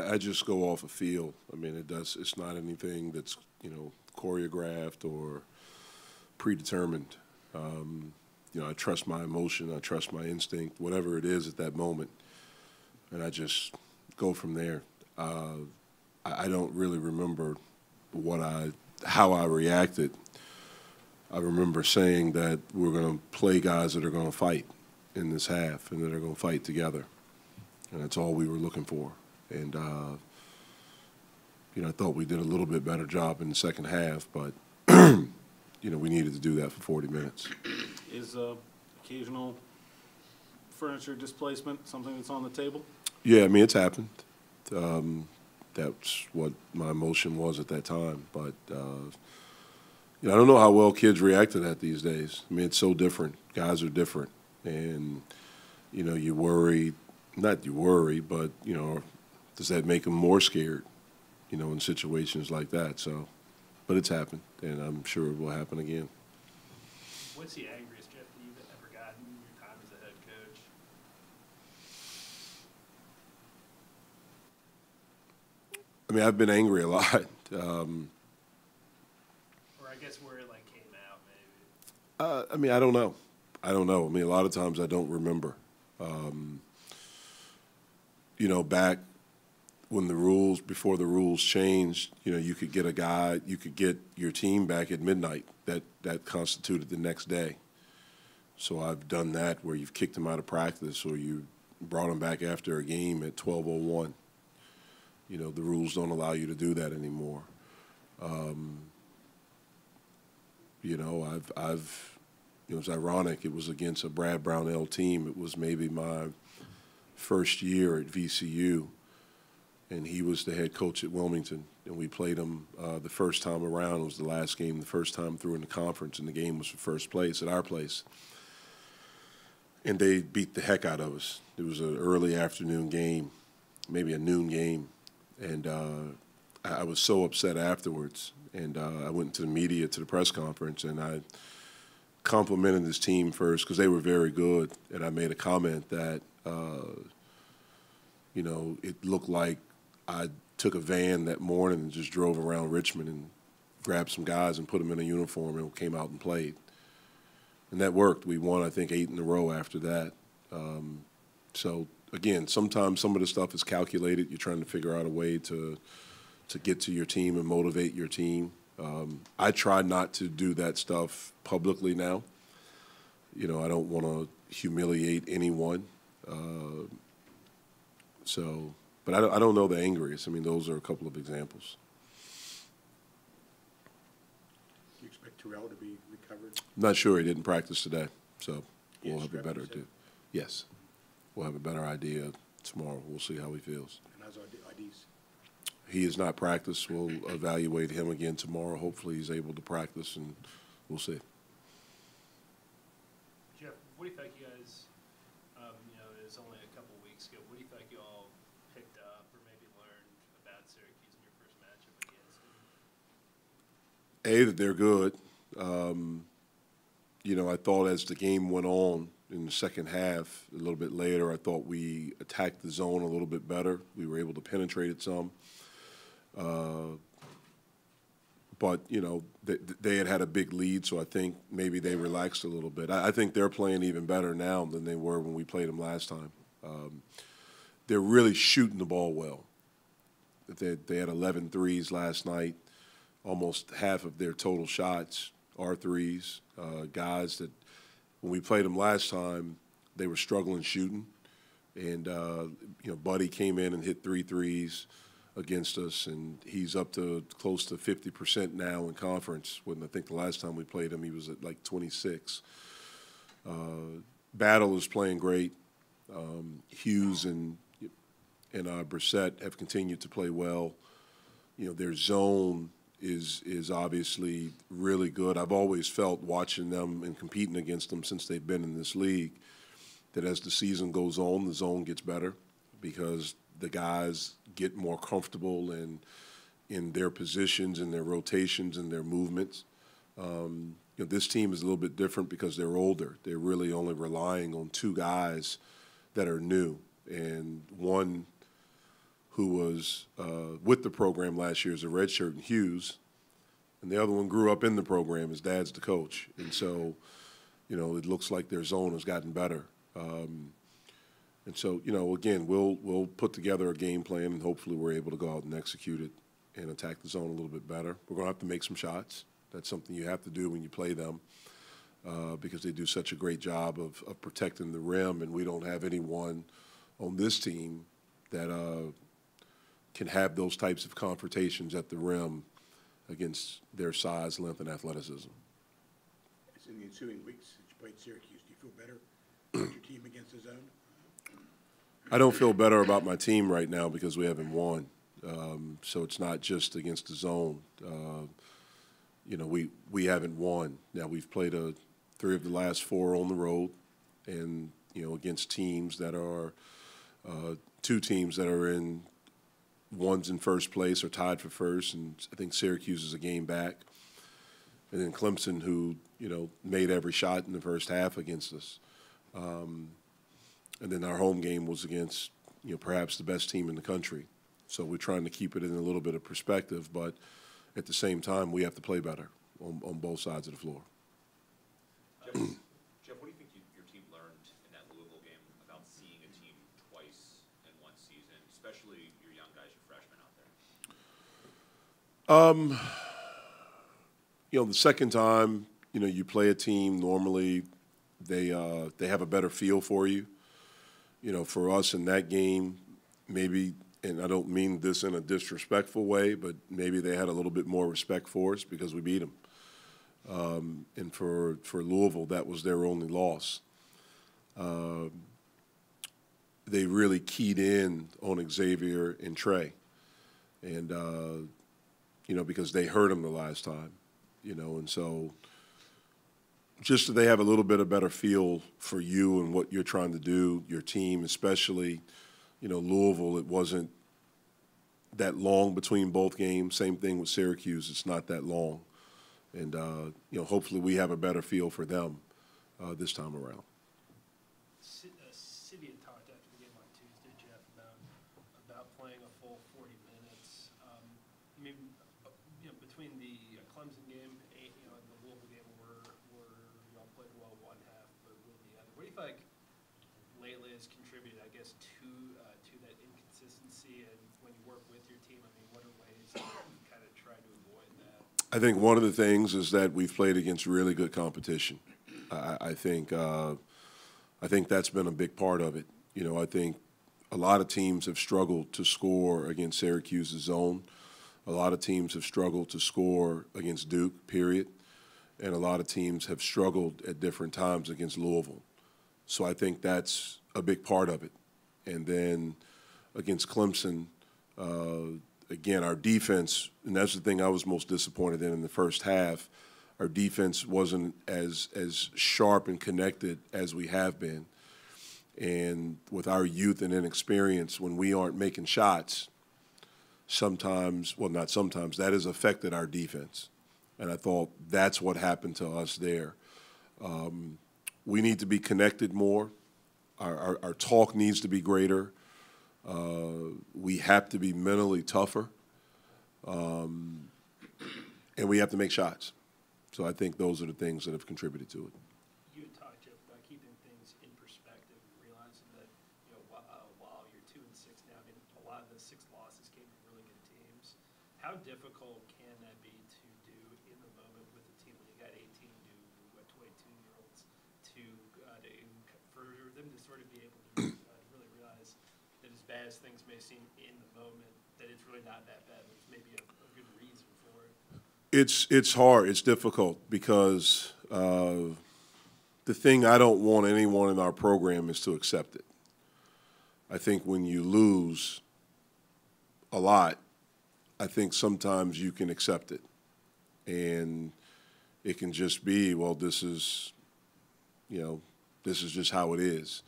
I just go off a feel. I mean, it's not anything that's, choreographed or predetermined. I trust my emotion, I trust my instinct, whatever it is at that moment, and I just go from there. I don't really remember how I reacted. I remember saying that we're going to play guys that are going to fight in this half and that are going to fight together, and that's all we were looking for. And I thought we did a little bit better job in the second half, but we needed to do that for 40 minutes. Is occasional furniture displacement something that's on the table? Yeah, I mean, it's happened. That's what my emotion was at that time. But, I don't know how well kids react to that these days. I mean, it's so different. Guys are different. And, you worry, not you worry, but, does that make them more scared, in situations like that? So, but it's happened, and I'm sure it will happen again. What's the angriest, Jeff, that you've ever gotten in your time as a head coach? I mean, I've been angry a lot. Or I guess where it came out, maybe. I mean, I don't know. I mean, a lot of times I don't remember. Back when before the rules changed, you could get your team back at midnight. That constituted the next day. So I've done that where you've kicked them out of practice or you brought them back after a game at 12:01. The rules don't allow you to do that anymore. It was ironic. It was against a Brad Brownell team. It was maybe my first year at VCU, and he was the head coach at Wilmington, and we played him the first time around. It was the last game, the first time through in the conference, and the game was for first place at our place. And they beat the heck out of us. It was an early afternoon game, maybe a noon game, and I was so upset afterwards. And I went to the media, to the press conference, and I complimented this team first because they were very good. And I made a comment that, it looked like I took a van that morning and just drove around Richmond and grabbed some guys and put them in a uniform and came out and played. And that worked. We won, I think, 8 in a row after that. So, again, sometimes some of the stuff is calculated. You're trying to figure out a way to get to your team and motivate your team. I try not to do that stuff publicly now. I don't want to humiliate anyone. But I don't know the angriest. I mean, those are a couple of examples. Do you expect Terrell to be recovered? I'm not sure. He didn't practice today, so we'll have a better idea. Yes, we'll have a better idea tomorrow. We'll see how he feels. And how's IDs? He has not practiced. We'll evaluate him again tomorrow. Hopefully he's able to practice, and we'll see. Jeff, what do you think you guys, it's only a couple weeks ago, what do you think you all picked up or maybe learned about Syracuse in your first matchup against them? That they're good. I thought as the game went on in the second half, a little bit later, I thought we attacked the zone a little bit better. We were able to penetrate it some. But, they had a big lead, so I think maybe they relaxed a little bit. I think they're playing even better now than they were when we played them last time. They're really shooting the ball well. They had 11 threes last night. Almost half of their total shots are threes. Guys that, when we played them last time, they were struggling shooting. And, Buddy came in and hit 3 threes against us, and he's up to close to 50% now in conference, when I think the last time we played him he was at like 26. Battle is playing great. Hughes and Brissett have continued to play well. Their zone is obviously really good. I've always felt, watching them and competing against them since they've been in this league, that as the season goes on, the zone gets better because the guys get more comfortable in their positions and their rotations and their movements. This team is a little bit different because they're older. They're really only relying on 2 guys that are new, and one who was with the program last year as a redshirt in Hughes, and the other one grew up in the program. His dad's the coach, and so, it looks like their zone has gotten better. And so, again, we'll put together a game plan, and hopefully we're able to go out and execute it and attack the zone a little bit better. We're going to have to make some shots. That's something you have to do when you play them because they do such a great job of protecting the rim, and we don't have anyone on this team that can have those types of confrontations at the rim against their size, length, and athleticism. As in the ensuing weeks, since you played Syracuse, do you feel better about your team against the zone? I don't feel better about my team right now because we haven't won. So it's not just against the zone. We haven't won. Now we've played 3 of the last 4 on the road, and against teams that are 2 teams that are in one's in first place or tied for first, and I think Syracuse is a game back, and then Clemson, who made every shot in the first half against us. And then our home game was against, perhaps the best team in the country. So we're trying to keep it in a little bit of perspective, but at the same time, we have to play better on both sides of the floor. Jeff, what do you think your team learned in that Louisville game about seeing a team twice in one season, especially your young guys, your freshmen out there? The second time, you play a team, normally they have a better feel for you. For us in that game, maybe, and I don't mean this in a disrespectful way, but maybe they had a little bit more respect for us because we beat them. And for Louisville, that was their only loss. They really keyed in on Xavier and Trey, and because they hurt him the last time, and so just so they have a little bit of better feel for you and what you're trying to do, your team, especially, Louisville, it wasn't that long between both games. Same thing with Syracuse. It's not that long. And, hopefully we have a better feel for them this time around. City had talked after the game on Tuesday, Jeff, about playing a full 40 minutes. Between the Clemson game and the Louisville game where y'all played well one half but really the other. What do you think lately has contributed, I guess, to that inconsistency? And when you work with your team, what are ways to kind of try to avoid that? I think one of the things is that we've played against really good competition. I think that's been a big part of it. I think a lot of teams have struggled to score against Syracuse's zone. A lot of teams have struggled to score against Duke, period. And a lot of teams have struggled at different times against Louisville. So I think that's a big part of it. And then against Clemson, again, our defense, and that's the thing I was most disappointed in the first half, our defense wasn't as sharp and connected as we have been. And with our youth and inexperience, when we aren't making shots, sometimes, well, not sometimes, that has affected our defense. And I thought that's what happened to us there. We need to be connected more. Our talk needs to be greater. We have to be mentally tougher. And we have to make shots. So I think those are the things that have contributed to it. You had talked, Jeff, about keeping things in perspective and realizing that, while you're 2-6 now, a lot of the 6 losses came from really good teams. How difficult can that be to do in the moment with a team when you got 18 new, 22-year-olds for them to sort of be able to really realize that as bad as things may seem in the moment, that it's really not that bad. There's maybe a good reason for it. It's hard. It's difficult because the thing I don't want anyone in our program is to accept it. I think when you lose a lot, I think sometimes you can accept it. And it can just be, well, this is just how it is.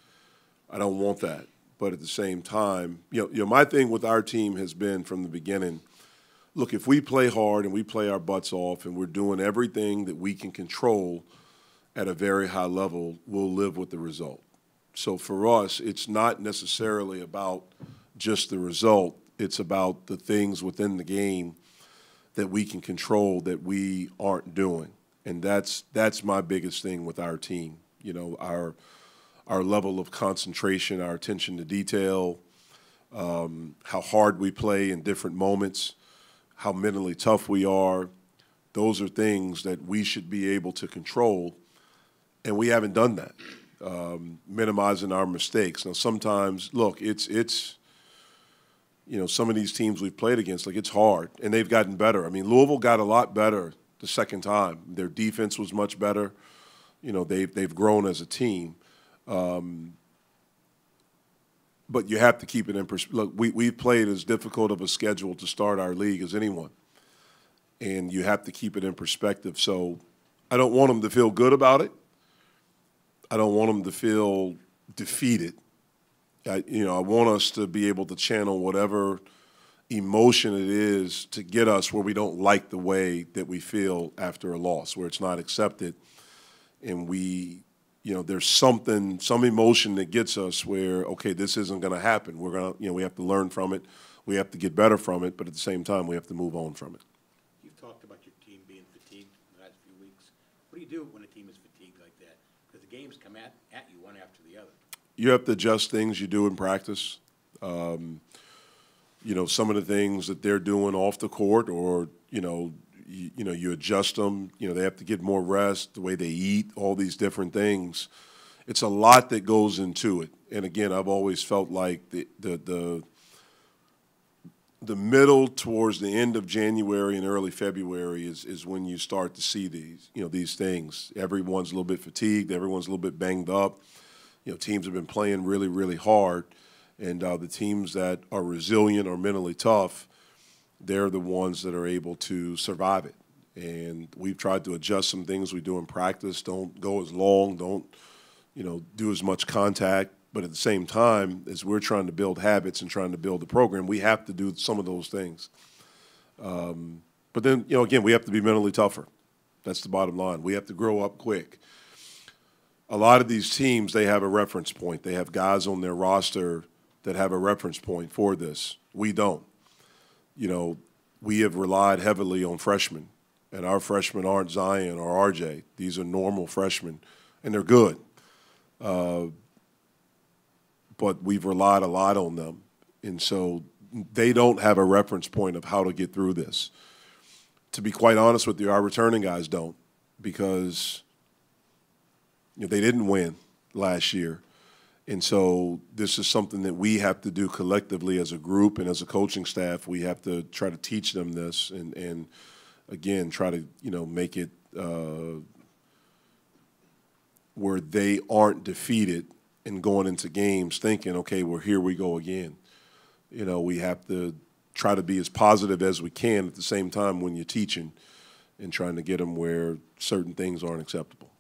I don't want that. But at the same time, my thing with our team has been from the beginning, look, if we play hard and we play our butts off and we're doing everything that we can control at a very high level, we'll live with the result. So for us, it's not necessarily about just the result. It's about the things within the game that we can control that we aren't doing. And that's my biggest thing with our team. You know, our level of concentration, our attention to detail, how hard we play in different moments, how mentally tough we are. Those are things that we should be able to control, and we haven't done that. Minimizing our mistakes. Now, sometimes, look, it's you know, some of these teams we've played against, like, it's hard, and they've gotten better. I mean, Louisville got a lot better the second time. Their defense was much better. You know, they've grown as a team. But you have to keep it in perspective. Look, we've played as difficult of a schedule to start our league as anyone, and you have to keep it in perspective. So I don't want them to feel good about it. I don't want them to feel defeated. I want us to be able to channel whatever emotion it is to get us where we don't like the way that we feel after a loss, where it's not accepted, and we, you know, there's some emotion that gets us where, okay, this isn't going to happen. We're going to, you know, we have to learn from it. We have to get better from it, but at the same time, we have to move on from it. You've talked about your team being fatigued in the last few weeks. What do you do when a team is fatigued like that? Because the games come at you one after the other. You have to adjust things you do in practice. You know, some of the things that they're doing off the court, or, you adjust them. You know, they have to get more rest, the way they eat, all these different things. It's a lot that goes into it. And again, I've always felt like the middle towards the end of January and early February is when you start to see these things. Everyone's a little bit fatigued. Everyone's a little bit banged up. You know, teams have been playing really, really hard. And the teams that are resilient or mentally tough, they're the ones that are able to survive it. And we've tried to adjust some things we do in practice. Don't go as long. Don't, do as much contact. But at the same time, as we're trying to build habits and trying to build the program, we have to do some of those things. But then, again, we have to be mentally tougher. That's the bottom line. We have to grow up quick. A lot of these teams, they have a reference point. They have guys on their roster that have a reference point for this. We don't. We have relied heavily on freshmen, and our freshmen aren't Zion or RJ. These are normal freshmen, and they're good. But we've relied a lot on them, and so they don't have a reference point of how to get through this. To be quite honest with you, our returning guys don't, because they didn't win last year. And so this is something that we have to do collectively as a group and as a coaching staff. We have to try to teach them this and again, try to, make it where they aren't defeated and going into games thinking, okay, well, here we go again. We have to try to be as positive as we can at the same time when you're teaching and trying to get them where certain things aren't acceptable.